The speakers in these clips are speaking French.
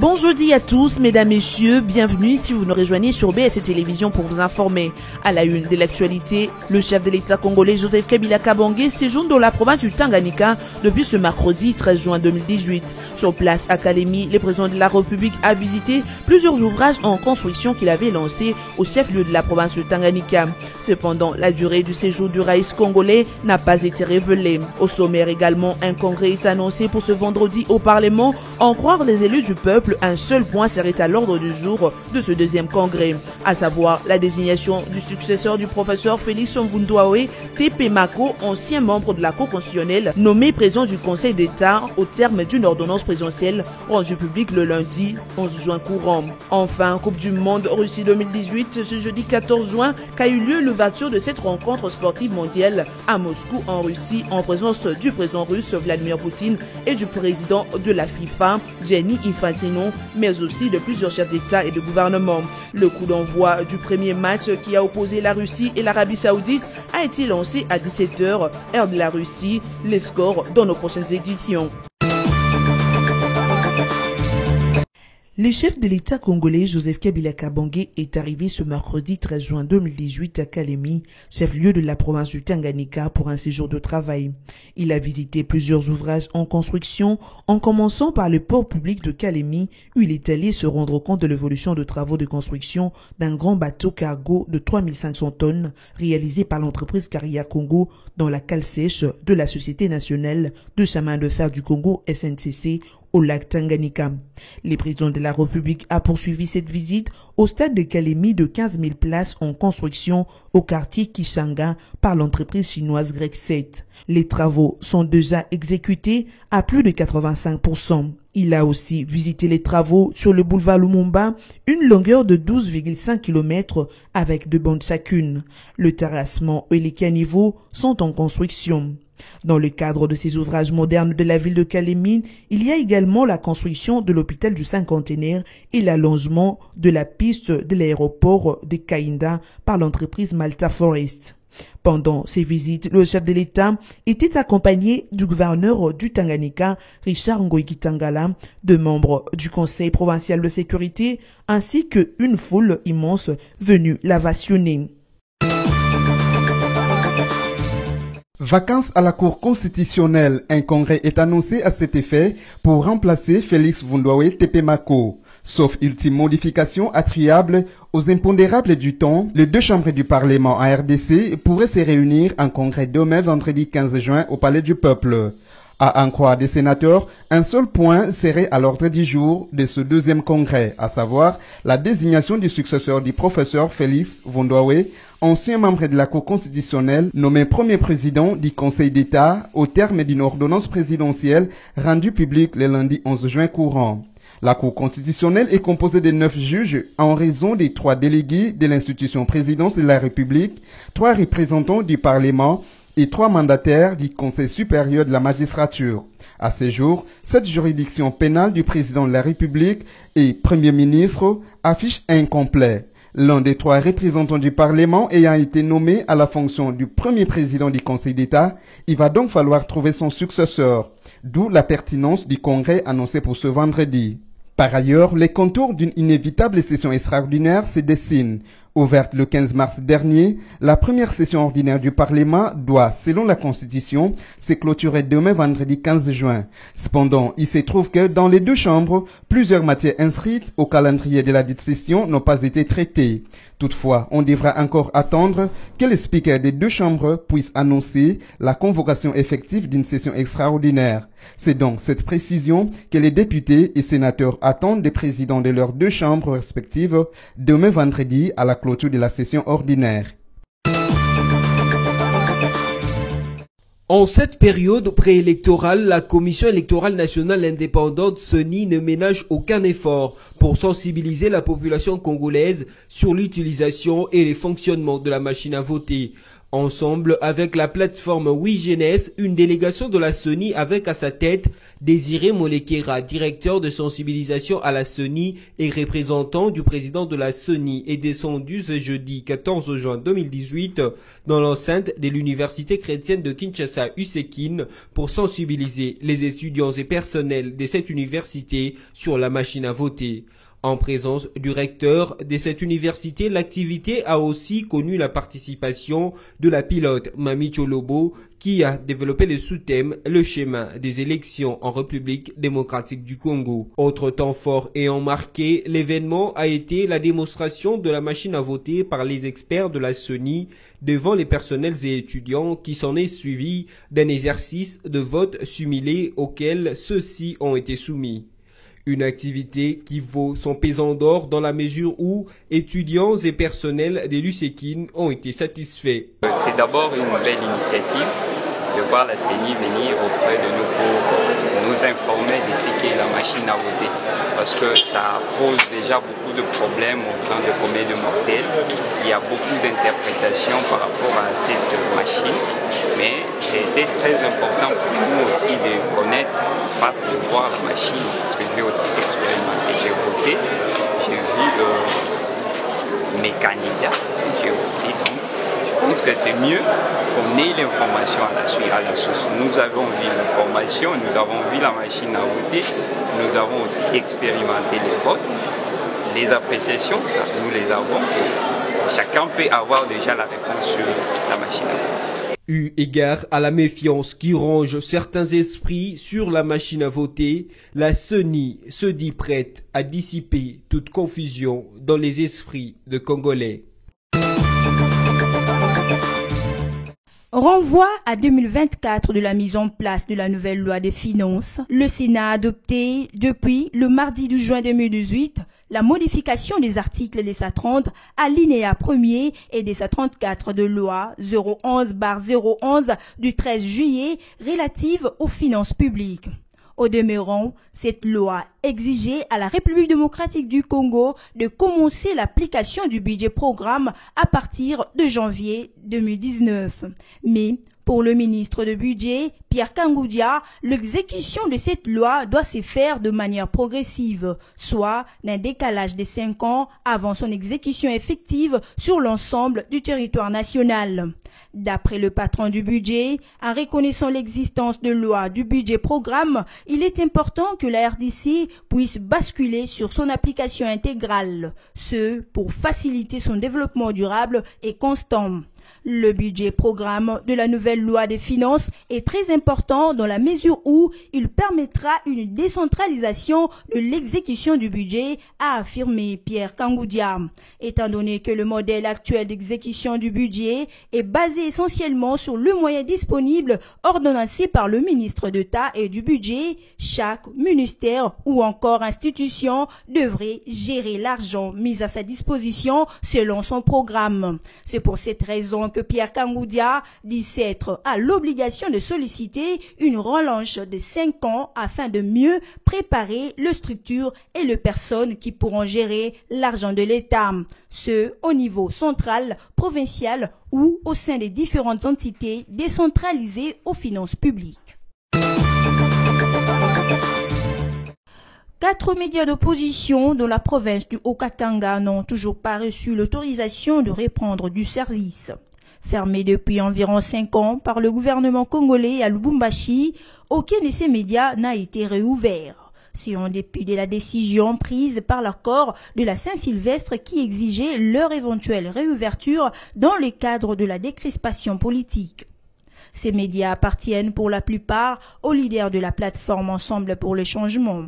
Bon jeudi à tous, mesdames, messieurs, bienvenue si vous nous rejoignez sur BSC Télévision pour vous informer. À la une de l'actualité, le chef de l'État congolais Joseph Kabila Kabange séjourne dans la province du Tanganyika depuis ce mercredi 13 juin 2018. Sur place à Kalemi, le président de la République a visité plusieurs ouvrages en construction qu'il avait lancés au chef-lieu de la province du Tanganyika. Cependant, la durée du séjour du raïs congolais n'a pas été révélée. Au sommaire également, un congrès est annoncé pour ce vendredi au Parlement. En croire les élus du peuple, un seul point serait à l'ordre du jour de ce deuxième congrès, à savoir la désignation du successeur du professeur Félix Mvundwawe TP Mako, ancien membre de la Cour constitutionnelle, nommé président du Conseil d'État au terme d'une ordonnance présidentielle rendue publique le lundi 11 juin courant. Enfin, Coupe du Monde Russie 2018, ce jeudi 14 juin, qu'a eu lieu l'ouverture de cette rencontre sportive mondiale à Moscou en Russie en présence du président russe Vladimir Poutine et du président de la FIFA, Gianni Infantino, mais aussi de plusieurs chefs d'État et de gouvernement. Le coup d'envoi du premier match qui a opposé la Russie et l'Arabie Saoudite a été lancé à 17h, heure de la Russie. Les scores dans nos prochaines éditions. Le chef de l'État congolais Joseph Kabila Kabange est arrivé ce mercredi 13 juin 2018 à Kalemi, chef-lieu de la province du Tanganyika, pour un séjour de travail. Il a visité plusieurs ouvrages en construction, en commençant par le port public de Kalemi, où il est allé se rendre compte de l'évolution de travaux de construction d'un grand bateau cargo de 3500 tonnes réalisé par l'entreprise Caria Congo dans la cale sèche de la Société nationale de chemin de fer du Congo SNCC au lac Tanganyika. Le président de la République a poursuivi cette visite au stade de Kalemi de 15 000 places en construction au quartier Kishanga par l'entreprise chinoise Grec 7. Les travaux sont déjà exécutés à plus de 85%. Il a aussi visité les travaux sur le boulevard Lumumba, une longueur de 12,5 km avec 2 bandes chacune. Le terrassement et les caniveaux sont en construction. Dans le cadre de ces ouvrages modernes de la ville de Kalemi, il y a également la construction de l'hôpital du Cinquantenaire et l'allongement de la piste de l'aéroport de Kainda par l'entreprise Malta Forest. Pendant ces visites, le chef de l'État était accompagné du gouverneur du Tanganyika, Richard Ngoïki Tangala, de membres du Conseil provincial de sécurité, ainsi qu'une foule immense venue l'avationner. Vacances à la Cour constitutionnelle. Un congrès est annoncé à cet effet pour remplacer Félix Mvundwawe TP Mako. Sauf ultime modification attribuable aux impondérables du temps, les deux chambres du Parlement en RDC pourraient se réunir en congrès demain vendredi 15 juin au Palais du Peuple. À en croire des sénateurs, un seul point serait à l'ordre du jour de ce deuxième congrès, à savoir la désignation du successeur du professeur Félix Mvundwawe, ancien membre de la Cour constitutionnelle, nommé premier président du Conseil d'État au terme d'une ordonnance présidentielle rendue publique le lundi 11 juin courant. La Cour constitutionnelle est composée de 9 juges en raison des 3 délégués de l'institution présidence de la République, 3 représentants du Parlement et 3 mandataires du Conseil supérieur de la magistrature. À ce jour, cette juridiction pénale du président de la République et Premier ministre affiche incomplet. L'un des 3 représentants du Parlement ayant été nommé à la fonction du premier président du Conseil d'État, il va donc falloir trouver son successeur, d'où la pertinence du congrès annoncé pour ce vendredi. Par ailleurs, les contours d'une inévitable session extraordinaire se dessinent. Ouverte le 15 mars dernier, la première session ordinaire du Parlement doit, selon la Constitution, se clôturer demain vendredi 15 juin. Cependant, il se trouve que dans les deux chambres, plusieurs matières inscrites au calendrier de la dite session n'ont pas été traitées. Toutefois, on devra encore attendre que les speakers des deux chambres puissent annoncer la convocation effective d'une session extraordinaire. C'est donc cette précision que les députés et sénateurs attendent des présidents de leurs deux chambres respectives demain vendredi à la clôture de la session ordinaire. En cette période préélectorale, la Commission électorale nationale indépendante CENI ne ménage aucun effort pour sensibiliser la population congolaise sur l'utilisation et les fonctionnements de la machine à voter. Ensemble avec la plateforme Oui Jeunesse, une délégation de la CENI avec à sa tête Désiré Molekera, directeur de sensibilisation à la CENI et représentant du président de la CENI, est descendu ce jeudi 14 juin 2018 dans l'enceinte de l'université chrétienne de Kinshasa USEKIN pour sensibiliser les étudiants et personnels de cette université sur la machine à voter. En présence du recteur de cette université, l'activité a aussi connu la participation de la pilote Mami Cholobo qui a développé le sous-thème « Le schéma des élections en République démocratique du Congo ». Autre temps fort ayant marqué l'événement a été la démonstration de la machine à voter par les experts de la CENI devant les personnels et étudiants qui s'en est suivi d'un exercice de vote simulé auquel ceux-ci ont été soumis. Une activité qui vaut son pesant d'or dans la mesure où étudiants et personnels de l'USEKIN ont été satisfaits. C'est d'abord une belle initiative de voir la CENI venir auprès de nous pour nous informer de ce qu'est la machine à voter. Parce que ça pose déjà beaucoup de problèmes au sein de combien de mortels. Il y a beaucoup d'interprétations par rapport à cette machine. Mais c'était très important pour nous aussi de connaître face de voir la machine. Parce que j'ai aussi expérimenté, j'ai voté, j'ai vu mes candidats, j'ai voté. Donc, je pense que c'est mieux qu'on ait l'information à la source. Nous avons vu l'information, nous avons vu la machine à voter, nous avons aussi expérimenté les votes, les appréciations, ça, nous les avons. Chacun peut avoir déjà la réponse sur la machine à voter. Eu égard à la méfiance qui ronge certains esprits sur la machine à voter, la CENI se dit prête à dissiper toute confusion dans les esprits de Congolais. Renvoi à 2024 de la mise en place de la nouvelle loi des finances. Le Sénat a adopté depuis le mardi 12 juin 2018 la modification des articles des SA30 alinéa 1er et des SA34 de loi 011/011 du 13 juillet relative aux finances publiques. Au demeurant, cette loi exigeait à la République démocratique du Congo de commencer l'application du budget programme à partir de janvier 2019. Mais pour le ministre de Budget, Pierre Kangoudia, l'exécution de cette loi doit se faire de manière progressive, soit d'un décalage de 5 ans avant son exécution effective sur l'ensemble du territoire national. D'après le patron du budget, en reconnaissant l'existence de lois du budget programme, il est important que la RDC puisse basculer sur son application intégrale, ce pour faciliter son développement durable et constant. Le budget programme de la nouvelle loi des finances est très important dans la mesure où il permettra une décentralisation de l'exécution du budget, a affirmé Pierre Kangoudia. Étant donné que le modèle actuel d'exécution du budget est basé essentiellement sur le moyen disponible ordonnancé par le ministre d'État et du budget, chaque ministère ou encore institution devrait gérer l'argent mis à sa disposition selon son programme. C'est pour cette raison que Pierre Kangoudia dit s'être à l'obligation de solliciter une relance de 5 ans afin de mieux préparer les structures et les personnes qui pourront gérer l'argent de l'État, ce au niveau central, provincial ou au sein des différentes entités décentralisées aux finances publiques. 4 médias d'opposition de la province du Haut-Katanga n'ont toujours pas reçu l'autorisation de reprendre du service. Fermé depuis environ 5 ans par le gouvernement congolais à Lubumbashi, aucun de ces médias n'a été réouvert. C'est en dépit de la décision prise par l'accord de la Saint-Sylvestre qui exigeait leur éventuelle réouverture dans le cadre de la décrispation politique. Ces médias appartiennent pour la plupart aux leaders de la plateforme Ensemble pour le changement.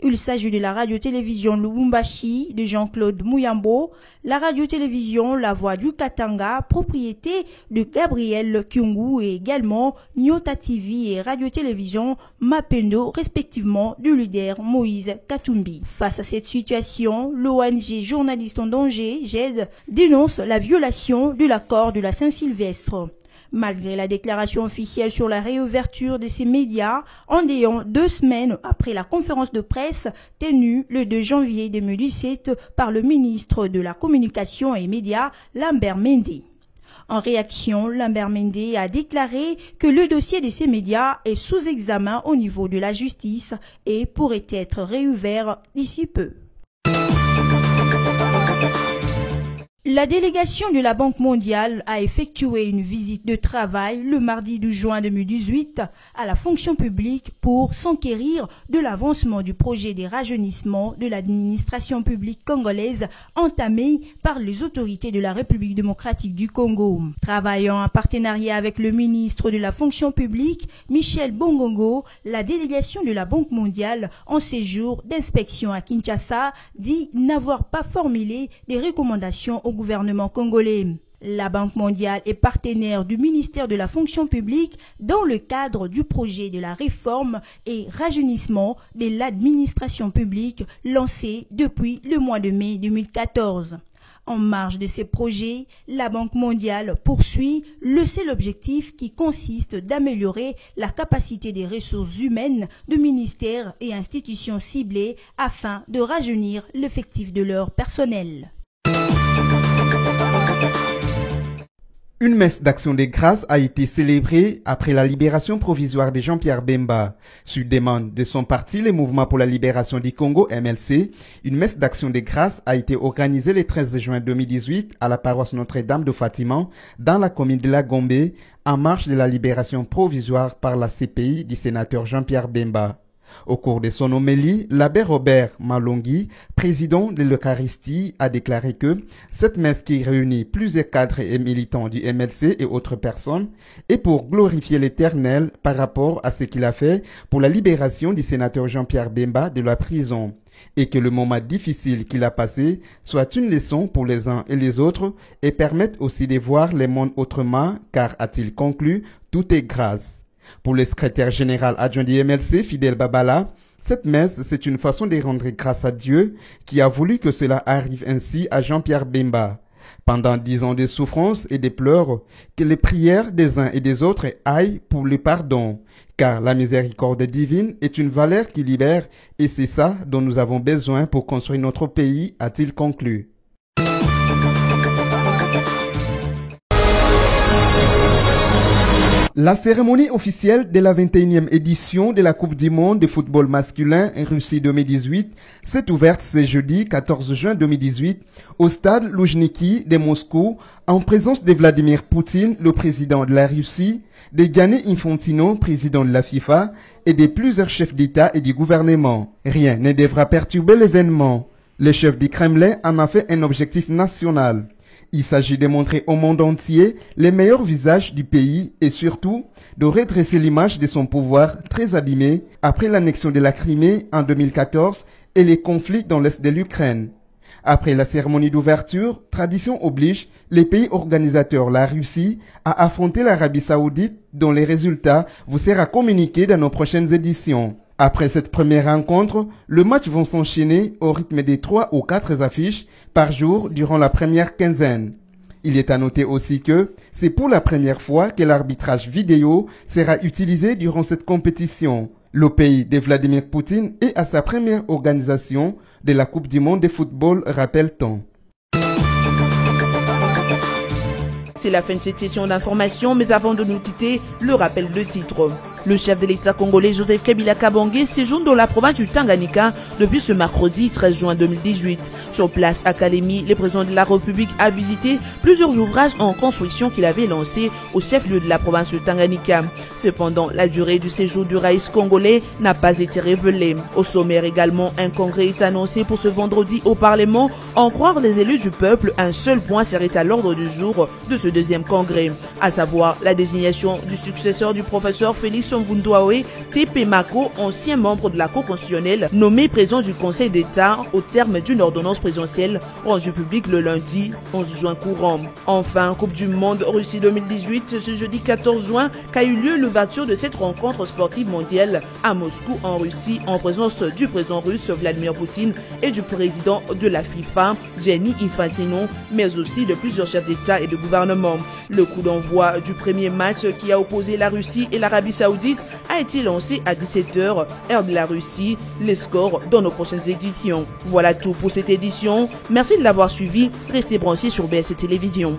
Il s'agit de la radio-télévision Lubumbashi de Jean-Claude Mouyambo, la radio-télévision La Voix du Katanga, propriété de Gabriel Kyungu et également Nyota TV et radio-télévision Mapendo, respectivement du leader Moïse Katumbi. Face à cette situation, l'ONG Journalistes en danger, GED, dénonce la violation de l'accord de la Saint-Sylvestre. Malgré la déclaration officielle sur la réouverture de ces médias, en ayant 2 semaines après la conférence de presse tenue le 2 janvier 2017 par le ministre de la Communication et Médias, Lambert Mende. En réaction, Lambert Mende a déclaré que le dossier de ces médias est sous examen au niveau de la justice et pourrait être réouvert d'ici peu. La délégation de la Banque mondiale a effectué une visite de travail le mardi 12 juin 2018 à la fonction publique pour s'enquérir de l'avancement du projet de rajeunissement de l'administration publique congolaise entamé par les autorités de la République démocratique du Congo. Travaillant en partenariat avec le ministre de la fonction publique, Michel Bongongo, la délégation de la Banque mondiale en séjour d'inspection à Kinshasa dit n'avoir pas formulé des recommandations au gouvernement congolais. La Banque mondiale est partenaire du ministère de la fonction publique dans le cadre du projet de la réforme et rajeunissement de l'administration publique lancé depuis le mois de mai 2014. En marge de ces projets, la Banque mondiale poursuit le seul objectif qui consiste d'améliorer la capacité des ressources humaines de ministères et institutions ciblées afin de rajeunir l'effectif de leur personnel. Une messe d'action des grâces a été célébrée après la libération provisoire de Jean-Pierre Bemba. Sur demande de son parti, le Mouvement pour la libération du Congo, MLC, une messe d'action des grâces a été organisée le 13 juin 2018 à la paroisse Notre-Dame de Fatima, dans la commune de la Gombe, en marge de la libération provisoire par la CPI du sénateur Jean-Pierre Bemba. Au cours de son homélie, l'abbé Robert Malongi, président de l'Eucharistie, a déclaré que cette messe qui réunit plusieurs cadres et militants du MLC et autres personnes est pour glorifier l'Éternel par rapport à ce qu'il a fait pour la libération du sénateur Jean-Pierre Bemba de la prison, et que le moment difficile qu'il a passé soit une leçon pour les uns et les autres et permette aussi de voir le monde autrement, car, a-t-il conclu, tout est grâce. Pour le secrétaire général adjoint du MLC, Fidel Babala, cette messe, c'est une façon de rendre grâce à Dieu qui a voulu que cela arrive ainsi à Jean-Pierre Bemba. Pendant 10 ans de souffrance et de pleurs, que les prières des uns et des autres aillent pour le pardon, car la miséricorde divine est une valeur qui libère et c'est ça dont nous avons besoin pour construire notre pays, a-t-il conclu. La cérémonie officielle de la 21e édition de la Coupe du monde de football masculin Russie 2018 s'est ouverte ce jeudi 14 juin 2018 au stade Loujniki de Moscou en présence de Vladimir Poutine, le président de la Russie, de Gianni Infantino, président de la FIFA, et de plusieurs chefs d'État et du gouvernement. Rien ne devra perturber l'événement. Le chef du Kremlin en a fait un objectif national. Il s'agit de montrer au monde entier les meilleurs visages du pays et surtout de redresser l'image de son pouvoir très abîmé après l'annexion de la Crimée en 2014 et les conflits dans l'est de l'Ukraine. Après la cérémonie d'ouverture, tradition oblige, les pays organisateurs, la Russie, a affronté l'Arabie Saoudite dont les résultats vous sera communiqués dans nos prochaines éditions. Après cette première rencontre, le match vont s'enchaîner au rythme de 3 ou 4 affiches par jour durant la première quinzaine. Il est à noter aussi que c'est pour la première fois que l'arbitrage vidéo sera utilisé durant cette compétition. Le pays de Vladimir Poutine est à sa première organisation de la Coupe du monde de football, rappelle-t-on. C'est la fin de cette session d'information, mais avant de nous quitter, le rappel de titre. Le chef de l'État congolais Joseph Kabila Kabange séjourne dans la province du Tanganyika depuis ce mercredi 13 juin 2018. Sur place à Kalemi, le président de la République a visité plusieurs ouvrages en construction qu'il avait lancés au chef-lieu de la province du Tanganyika. Cependant, la durée du séjour du raïs congolais n'a pas été révélée. Au sommaire également, un congrès est annoncé pour ce vendredi au Parlement. En croire les élus du peuple, un seul point serait à l'ordre du jour de ce deuxième congrès, à savoir la désignation du successeur du professeur Félix Mvundwawe TP Mako, ancien membre de la Cour constitutionnelle, nommé président du Conseil d'État au terme d'une ordonnance présidentielle rendue publique le lundi 11 juin courant. Enfin, Coupe du monde Russie 2018, ce jeudi 14 juin, qu'a eu lieu l'ouverture de cette rencontre sportive mondiale à Moscou en Russie en présence du président russe Vladimir Poutine et du président de la FIFA, Gianni Infantino, mais aussi de plusieurs chefs d'État et de gouvernement. Le coup d'envoi du premier match qui a opposé la Russie et l'Arabie Saoudite a été lancé à 17h, heure de la Russie. Les scores dans nos prochaines éditions. Voilà tout pour cette édition. Merci de l'avoir suivi. Restez branchés sur BS Télévision.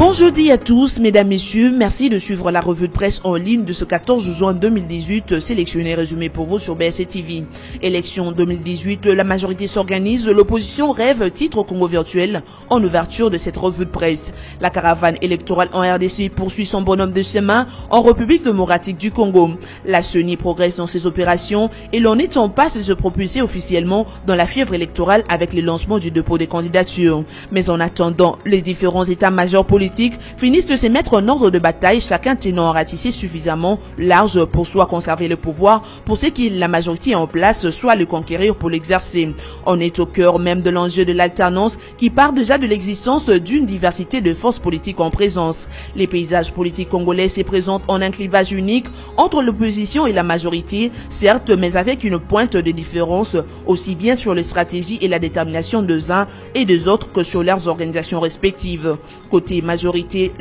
Bon jeudi à tous, mesdames, messieurs. Merci de suivre la revue de presse en ligne de ce 14 juin 2018, sélectionné et résumé pour vous sur BSC TV. Élection 2018, la majorité s'organise, l'opposition rêve, titre Congo virtuel en ouverture de cette revue de presse. La caravane électorale en RDC poursuit son bonhomme de chemin en République démocratique du Congo. La CENI progresse dans ses opérations et l'on est en passe de se propulser officiellement dans la fièvre électorale avec le lancement du dépôt des candidatures. Mais en attendant, les différents états-majors politiques finissent de se mettre en ordre de bataille, chacun tenant à ratisser suffisamment large pour soit conserver le pouvoir, pour ce qui est la majorité en place, soit le conquérir pour l'exercer. On est au cœur même de l'enjeu de l'alternance qui part déjà de l'existence d'une diversité de forces politiques en présence. Les paysages politiques congolais se présentent en un clivage unique entre l'opposition et la majorité, certes, mais avec une pointe de différence aussi bien sur les stratégies et la détermination des uns et des autres que sur leurs organisations respectives. Côté majorité,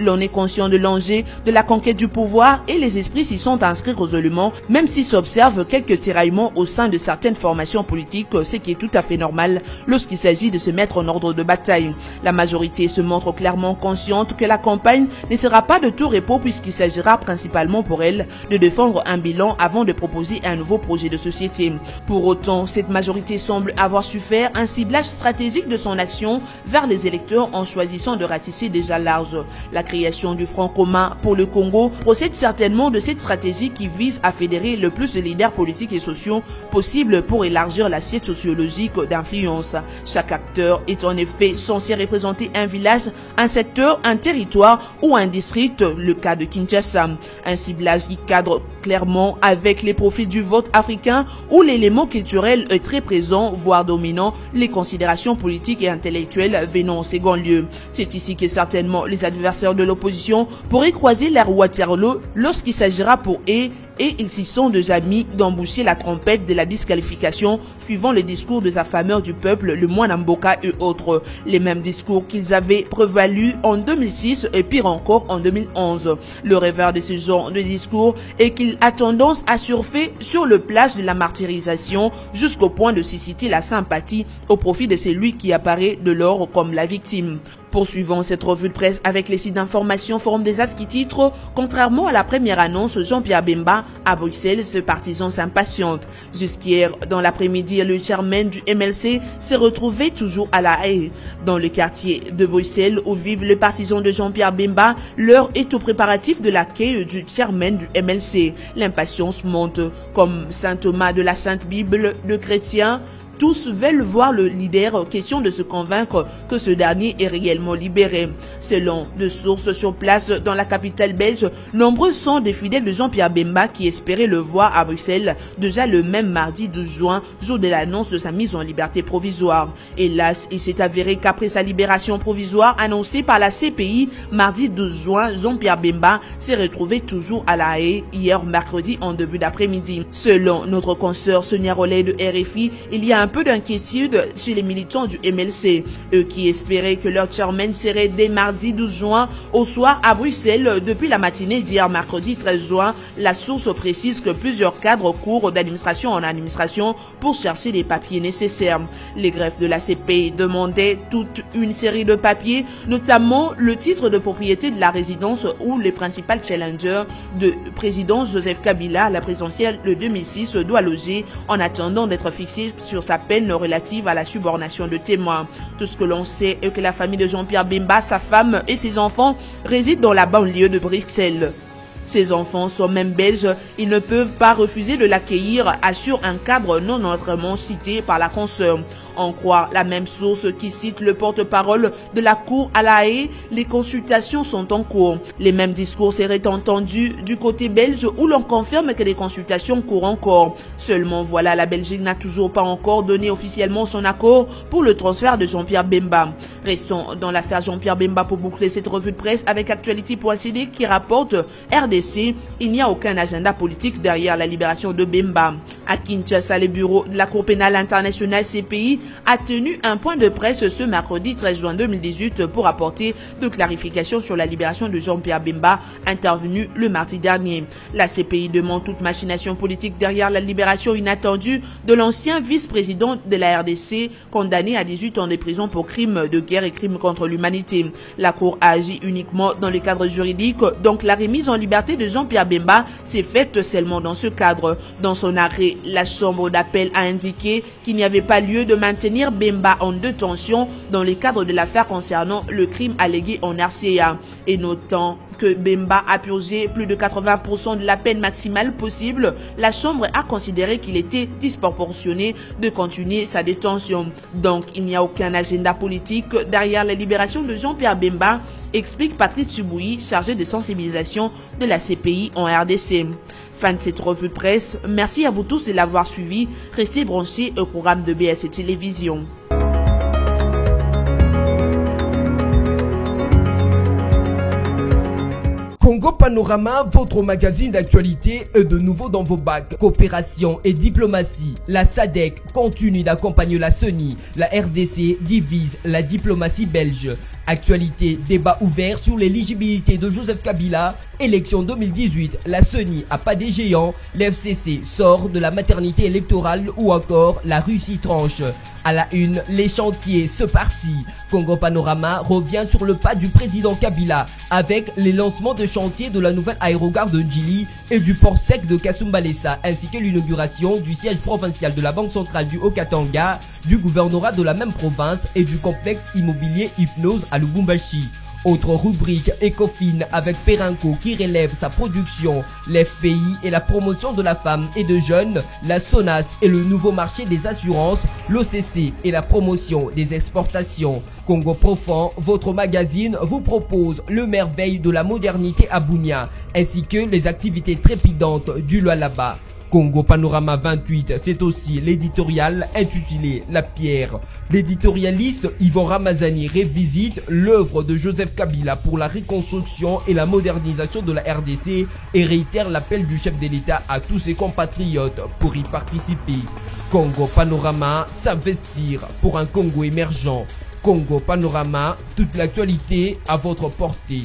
l'on est conscient de l'enjeu de la conquête du pouvoir et les esprits s'y sont inscrits résolument, même s'il s'observe quelques tiraillements au sein de certaines formations politiques, ce qui est tout à fait normal lorsqu'il s'agit de se mettre en ordre de bataille. La majorité se montre clairement consciente que la campagne ne sera pas de tout repos puisqu'il s'agira principalement pour elle de défendre un bilan avant de proposer un nouveau projet de société. Pour autant, cette majorité semble avoir su faire un ciblage stratégique de son action vers les électeurs en choisissant de ratisser déjà large. La création du Front commun pour le Congo procède certainement de cette stratégie qui vise à fédérer le plus de leaders politiques et sociaux possible pour élargir l'assiette sociologique d'influence. Chaque acteur est en effet censé représenter un village, un secteur, un territoire ou un district, le cas de Kinshasa. Un ciblage qui cadre clairement avec les profils du vote africain où l'élément culturel est très présent, voire dominant, les considérations politiques et intellectuelles venant au second lieu. C'est ici que certainement les adversaires de l'opposition pourraient croiser leur Waterloo lorsqu'il s'agira pour eux, et ils s'y sont déjà mis d'emboucher la trompette de la disqualification suivant le discours des affameurs du peuple, le moine Mboka et autres. Les mêmes discours qu'ils avaient prévalu en 2006 et pire encore en 2011. Le revers de ce genre de discours est qu'il a tendance à surfer sur le plage de la martyrisation jusqu'au point de susciter la sympathie au profit de celui qui apparaît de lors comme la victime. Poursuivons cette revue de presse avec les sites d'information Forum des As qui titre « Contrairement à la première annonce, Jean-Pierre Bemba à Bruxelles, ce partisan s'impatiente. Jusqu'hier, dans l'après-midi, le chairman du MLC s'est retrouvé toujours à La Haye. Dans le quartier de Bruxelles où vivent les partisans de Jean-Pierre Bemba, l'heure est au préparatif de l'accueil du chairman du MLC. L'impatience monte. Comme saint Thomas de la Sainte Bible de chrétiens, tous veulent voir le leader, question de se convaincre que ce dernier est réellement libéré. Selon des sources sur place dans la capitale belge, nombreux sont des fidèles de Jean-Pierre Bemba qui espéraient le voir à Bruxelles déjà le même mardi 12 juin, jour de l'annonce de sa mise en liberté provisoire. Hélas, il s'est avéré qu'après sa libération provisoire annoncée par la CPI mardi 12 juin, Jean-Pierre Bemba s'est retrouvé toujours à La Haye hier mercredi en début d'après-midi. Selon notre consoeur Sonia Rollet de RFI, il y a un peu d'inquiétude chez les militants du MLC, eux qui espéraient que leur chairman serait dès mardi 12 juin au soir à Bruxelles. Depuis la matinée d'hier mercredi 13 juin, la source précise que plusieurs cadres courent d'administration en administration pour chercher les papiers nécessaires. Les greffes de la CPI demandaient toute une série de papiers, notamment le titre de propriété de la résidence où le principal challenger de président Joseph Kabila à la présidentielle de 2006 doit loger en attendant d'être fixé sur sa peine relative à la subornation de témoins. Tout ce que l'on sait est que la famille de Jean-Pierre Bemba, sa femme et ses enfants résident dans la banlieue de Bruxelles. Ces enfants sont même belges, ils ne peuvent pas refuser de l'accueillir, assure un cadre non autrement cité par la consoeur. En croire la même source qui cite le porte-parole de la Cour à La Haye, les consultations sont en cours. Les mêmes discours seraient entendus du côté belge où l'on confirme que les consultations courent encore. Seulement voilà, la Belgique n'a toujours pas encore donné officiellement son accord pour le transfert de Jean-Pierre Bemba. Restons dans l'affaire Jean-Pierre Bemba pour boucler cette revue de presse avec Actualité.cd qui rapporte RDC, il n'y a aucun agenda politique derrière la libération de Bemba. À Kinshasa, les bureaux de la Cour pénale internationale CPI a tenu un point de presse ce mercredi 13 juin 2018 pour apporter de clarifications sur la libération de Jean-Pierre Bemba, intervenu le mardi dernier. La CPI demande toute machination politique derrière la libération inattendue de l'ancien vice-président de la RDC, condamné à 18 ans de prison pour crimes de guerre et crimes contre l'humanité. La Cour a agi uniquement dans le cadre juridique, donc la remise en liberté de Jean-Pierre Bemba s'est faite seulement dans ce cadre. Dans son arrêt, la Chambre d'appel a indiqué qu'il n'y avait pas lieu de maintenir Bemba en détention dans le cadre de l'affaire concernant le crime allégué en RCA, et notant que Bemba a purgé plus de 80% de la peine maximale possible, la Chambre a considéré qu'il était disproportionné de continuer sa détention. Donc, il n'y a aucun agenda politique derrière la libération de Jean-Pierre Bemba, explique Patrick Tshiboui, chargé de sensibilisation de la CPI en RDC. Fin de cette revue de presse. Merci à vous tous de l'avoir suivi. Restez branchés au programme de BSC Télévision. Congo Panorama, votre magazine d'actualité est de nouveau dans vos bacs. Coopération et diplomatie. La SADC continue d'accompagner la CENI. La RDC divise la diplomatie belge. Actualité, débat ouvert sur l'éligibilité de Joseph Kabila. Élection 2018, la CENI a pas des géants. L'FCC sort de la maternité électorale ou encore la Russie tranche. À la une, les chantiers, ce parti. Congo Panorama revient sur le pas du président Kabila avec les lancements de chantiers de la nouvelle aérogare de Njili et du port sec de Kasumbalesa, ainsi que l'inauguration du siège provincial de la Banque centrale du Haut-Katanga, du gouvernorat de la même province et du complexe immobilier Hypnose à Lubumbashi. Autre rubrique, Ecofin avec Perenco qui relève sa production, l'FPI et la promotion de la femme et de jeunes, la SONAS et le nouveau marché des assurances, l'OCC et la promotion des exportations. Congo Profond, votre magazine vous propose le merveille de la modernité à Bunia, ainsi que les activités trépidantes du Lualaba. Congo Panorama 28, c'est aussi l'éditorial intitulé La Pierre. L'éditorialiste Yvan Ramazani revisite l'œuvre de Joseph Kabila pour la reconstruction et la modernisation de la RDC et réitère l'appel du chef de l'État à tous ses compatriotes pour y participer. Congo Panorama, s'investir pour un Congo émergent. Congo Panorama, toute l'actualité à votre portée.